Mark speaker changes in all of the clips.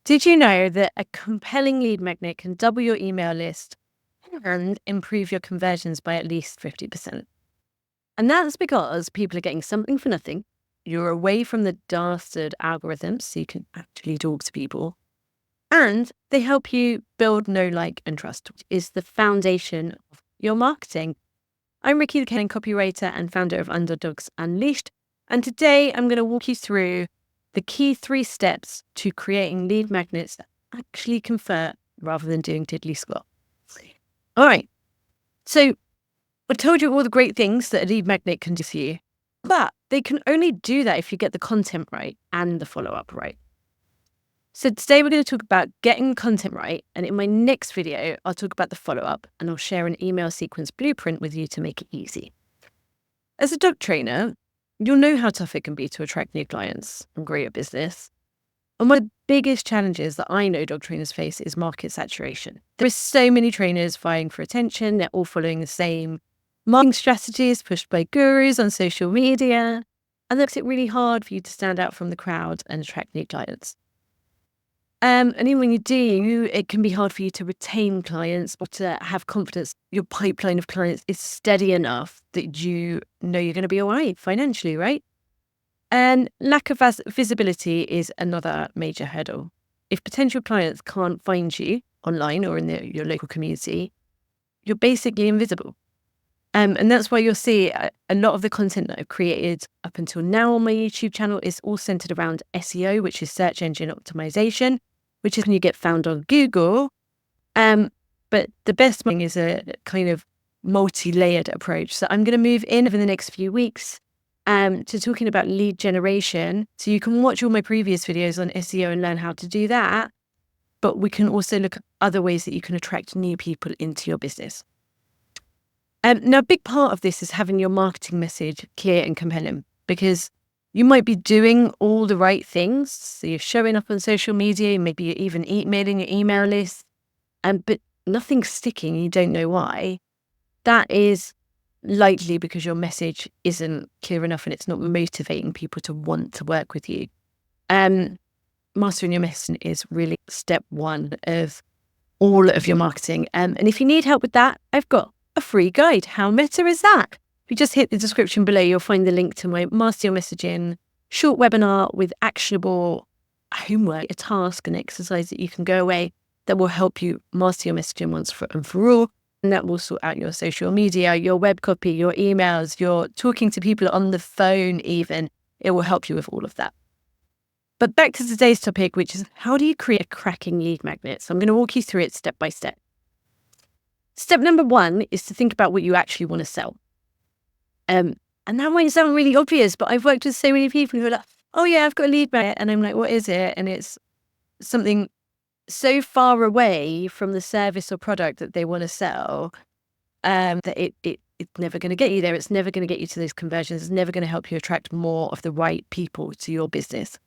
Speaker 1: Did you know that a compelling lead magnet can double your email list and improve your conversions by at least 50%? And that's because people are getting something for nothing. You're away from the dastard algorithms, so you can actually talk to people. And they help you build know, like, and trust, which is the foundation of your marketing. I'm Ricky, the Canning copywriter and founder of Underdogs Unleashed. And today I'm going to walk you through the key 3 steps to creating lead magnets that actually convert rather than doing diddly squat. All right. So I told you all the great things that a lead magnet can do for you, but they can only do that if you get the content right and the follow-up right. So today we're going to talk about getting content right. And in my next video, I'll talk about the follow-up and I'll share an email sequence blueprint with you to make it easy. As a dog trainer, you'll know how tough it can be to attract new clients and grow your business. And one of the biggest challenges that I know dog trainers face is market saturation. There are so many trainers vying for attention. They're all following the same marketing strategies pushed by gurus on social media. And that makes it really hard for you to stand out from the crowd and attract new clients. And even when you do, it can be hard for you to retain clients or to have confidence your pipeline of clients is steady enough that you know you're going to be all right financially, right? And lack of visibility is another major hurdle. If potential clients can't find you online or in your local community, you're basically invisible. And that's why you'll see a lot of the content that I've created up until now on my YouTube channel is all centered around SEO, which is search engine optimization, which is when you get found on Google. But the best thing is a kind of multi-layered approach. So I'm going to move in over the next few weeks to talking about lead generation. So you can watch all my previous videos on SEO and learn how to do that. But we can also look at other ways that you can attract new people into your business. Now, a big part of this is having your marketing message clear and compelling, because you might be doing all the right things. So you're showing up on social media, maybe you're even emailing your email list, but nothing's sticking. You don't know why. That is likely because your message isn't clear enough and it's not motivating people to want to work with you. Mastering your messaging is really step 1 of all of your marketing. And if you need help with that, I've got a free guide. How meta is that? If you just hit the description below, you'll find the link to my Master Your Messaging short webinar with actionable homework, a task, an exercise that you can go away that will help you master your messaging once and for all. And that will sort out your social media, your web copy, your emails, your talking to people on the phone even. It will help you with all of that. But back to today's topic, which is how do you create a cracking lead magnet? So I'm going to walk you through it step by step. Step number 1 is to think about what you actually want to sell. And that might sound really obvious, but I've worked with so many people who are like, oh yeah, I've got a lead magnet. And I'm like, what is it? And it's something so far away from the service or product that they want to sell that it's never going to get you there. It's never going to get you to those conversions. It's never going to help you attract more of the right people to your business.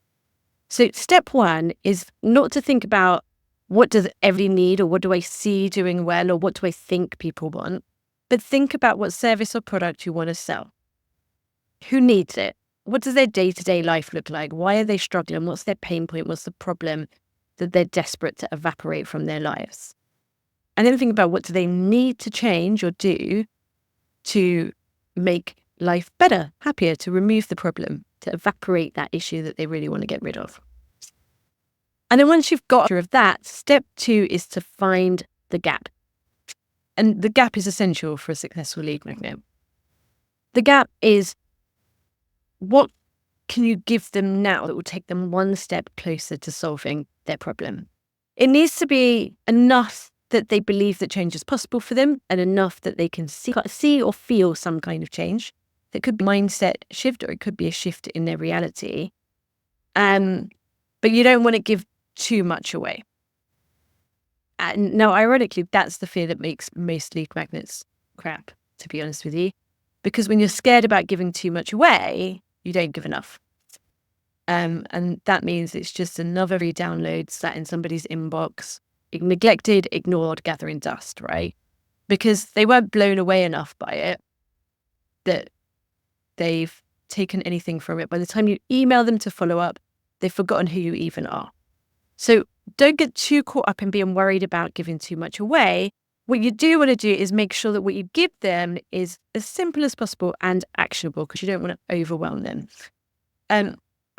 Speaker 1: So step 1 is not to think about what does everybody need or what do I see doing well or what do I think people want, but think about what service or product you want to sell. Who needs it? What does their day-to-day life look like? Why are they struggling? What's their pain point? What's the problem that they're desperate to evaporate from their lives? And then think about what do they need to change or do to make life better, happier, to remove the problem, to evaporate that issue that they really want to get rid of. And then once you've got rid of that, step 2 is to find the gap. And the gap is essential for a successful lead magnet. The gap is what can you give them now that will take them one step closer to solving their problem? It needs to be enough that they believe that change is possible for them and enough that they can see or feel some kind of change. It could be a mindset shift or it could be a shift in their reality. But you don't want to give too much away. And now, ironically, that's the fear that makes most lead magnets crap, to be honest with you. Because when you're scared about giving too much away, you don't give enough. And that means it's just another free download sat in somebody's inbox, neglected, ignored, gathering dust, right? Because they weren't blown away enough by it that they've taken anything from it. By the time you email them to follow up, they've forgotten who you even are. So don't get too caught up in being worried about giving too much away. What you do want to do is make sure that what you give them is as simple as possible and actionable, because you don't want to overwhelm them.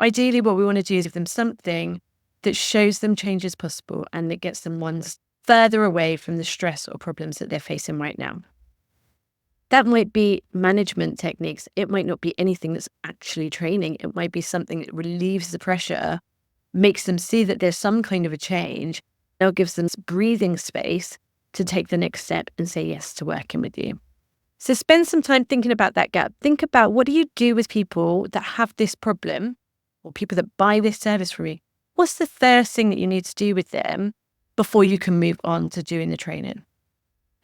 Speaker 1: Ideally, what we want to do is give them something that shows them change is possible and that gets them one further away from the stress or problems that they're facing right now. That might be management techniques. It might not be anything that's actually training. It might be something that relieves the pressure, makes them see that there's some kind of a change, now gives them breathing space to take the next step and say yes to working with you. So spend some time thinking about that gap. Think about, what do you do with people that have this problem or people that buy this service from you? What's the first thing that you need to do with them before you can move on to doing the training?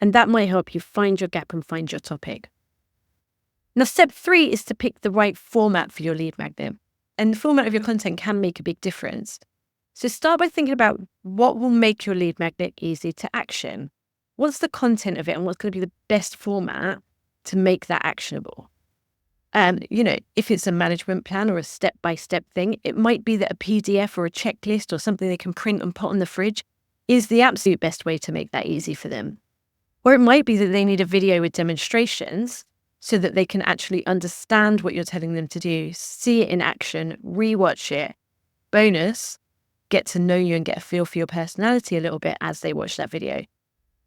Speaker 1: And that might help you find your gap and find your topic. Now, step 3 is to pick the right format for your lead magnet. And the format of your content can make a big difference. So start by thinking about what will make your lead magnet easy to action. What's the content of it and what's going to be the best format to make that actionable? If it's a management plan or a step-by-step thing, it might be that a PDF or a checklist or something they can print and put on the fridge is the absolute best way to make that easy for them. Or it might be that they need a video with demonstrations so that they can actually understand what you're telling them to do, see it in action, rewatch it. Bonus, get to know you and get a feel for your personality a little bit as they watch that video.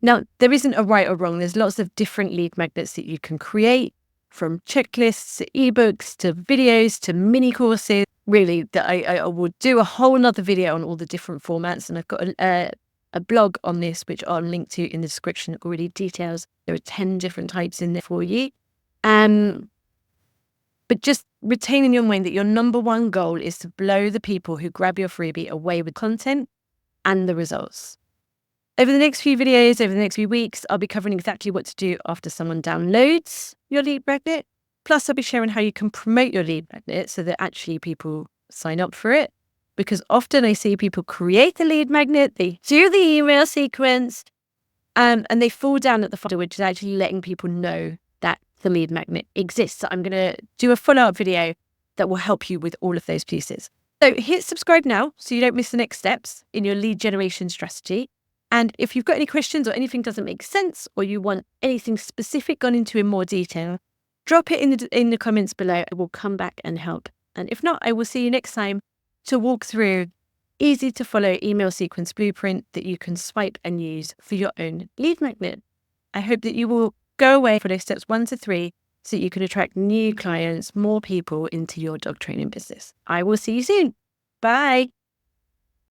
Speaker 1: Now, there isn't a right or wrong. There's lots of different lead magnets that you can create, from checklists to ebooks to videos to mini courses. Really, that I will do a whole nother video on all the different formats, and I've got a blog on this, which I'll link to in the description, that already details there are 10 different types in there for you. But just retain in your mind that your number one goal is to blow the people who grab your freebie away with content and the results. Over the next few videos, over the next few weeks, I'll be covering exactly what to do after someone downloads your lead magnet. Plus, I'll be sharing how you can promote your lead magnet so that actually people sign up for it. Because often I see people create the lead magnet, they do the email sequence, and they fall down at the funnel, which is actually letting people know that the lead magnet exists. So I'm going to do a follow-up video that will help you with all of those pieces. So hit subscribe now so you don't miss the next steps in your lead generation strategy. And if you've got any questions or anything doesn't make sense, or you want anything specific gone into in more detail, drop it in the comments below. I will come back and help. And if not, I will see you next time to walk through easy to follow email sequence blueprint that you can swipe and use for your own lead magnet. I hope that you will go away for those steps 1 to 3 so that you can attract new clients, more people into your dog training business. I will see you soon. Bye.